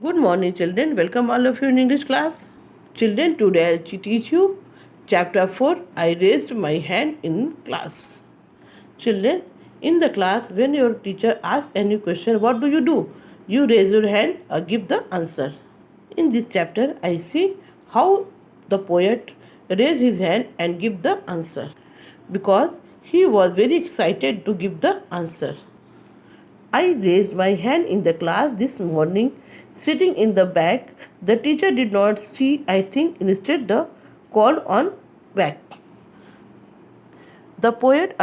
Good morning, children. Welcome all of you in English class. Children, today I'll teach you chapter 4. I raised my hand in class. Children, in the class, when your teacher asks any question, what do? You raise your hand or give the answer. In this chapter, I see how the poet raised his hand and give the answer because he was very excited to give the answer. I raised my hand in the class this morning, sitting in the back. The teacher did not see, I think, instead the call on back. The poet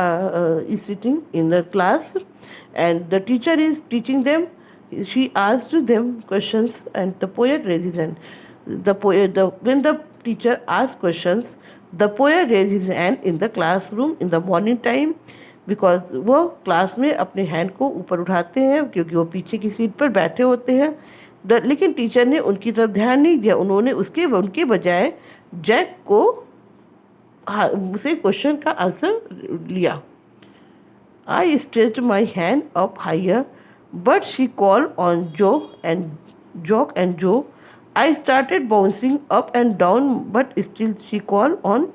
is sitting in the class and the teacher is teaching them. She asked them questions and the poet raised his hand. When the teacher asked questions, the poet raised his hand in the classroom in the morning time because वो class में अपने hand को ऊपर उठाते हैं क्योंकि वो पीछे की सीट पर बैठे होते हैं। लेकिन टीचर ने उनकी तरफ ध्यान नहीं दिया। उन्होंने उनके बजाय जैक को से क्वेश्चन का आंसर लिया। I stretch my hand up higher but she call on Jock and Jo I started bouncing up and down but still she call on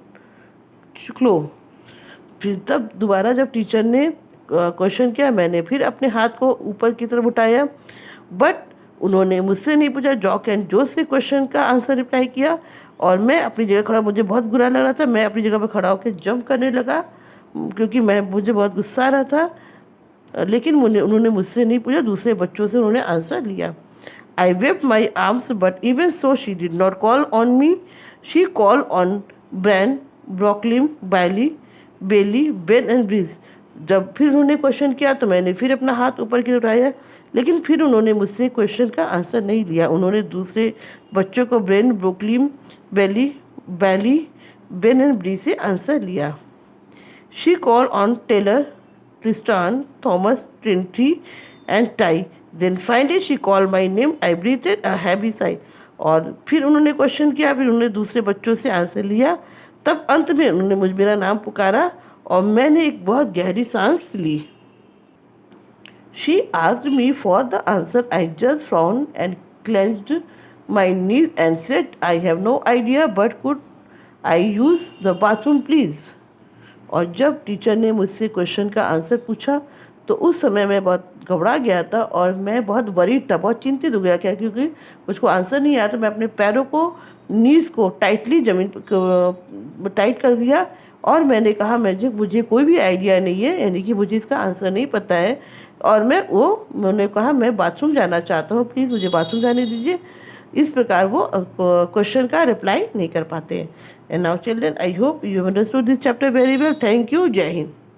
Chloe. फिर तब दोबारा जब टीचर ने क्वेश्चन किया, मैंने फिर अपने हाथ को ऊपर की तरफ उठाया बट उन्होंने मुझसे नहीं पूछा। जॉक एंड जो से क्वेश्चन का आंसर रिप्लाई किया और मैं अपनी जगह खड़ा, मुझे बहुत बुरा लग रहा था। मैं अपनी जगह पर खड़ा होकर जंप करने लगा क्योंकि मुझे बहुत गुस्सा आ रहा था। लेकिन उन्होंने मुझसे नहीं पूछा, दूसरे बच्चों से उन्होंने आंसर लिया। I waved my arms but even so she did not call on me. She call on Bran, Brooklyn, Bailey, Ben and Breeze. जब फिर उन्होंने क्वेश्चन किया तो मैंने फिर अपना हाथ ऊपर की उठाया, लेकिन फिर उन्होंने मुझसे क्वेश्चन का आंसर नहीं लिया। उन्होंने दूसरे बच्चों को Bren, Brooklyn, Bailey, Ben and Breeze से आंसर लिया। She call on Taylor, Tristan, Thomas, Trinity and Ty. Then finally she call my name. I breathed a heavy sigh. और फिर उन्होंने क्वेश्चन किया, फिर उन्होंने दूसरे बच्चों से आंसर लिया। तब अंत में उन्होंने मेरा नाम पुकारा और मैंने एक बहुत गहरी सांस ली। She asked me for the answer. I just frown and clenched my knees and said I have no idea but could I use the bathroom please. और जब टीचर ने मुझसे क्वेश्चन का आंसर पूछा तो उस समय मैं बहुत घबरा गया था और मैं बहुत वरीड था, बहुत चिंतित हो गया क्योंकि मुझको आंसर नहीं आया। तो मैं अपने पैरों को, नीज़ को टाइटली ज़मीन पर टाइट कर दिया और मैंने कहा मुझे कोई भी आइडिया नहीं है, यानी कि मुझे इसका आंसर नहीं पता है। और मैंने कहा मैं बाथरूम जाना चाहता हूँ, प्लीज़ मुझे बाथरूम जाने दीजिए। इस प्रकार वो क्वेश्चन का रिप्लाई नहीं कर पाते हैं। And now children, I hope you understood this chapter very well. Thank you. जय हिंद।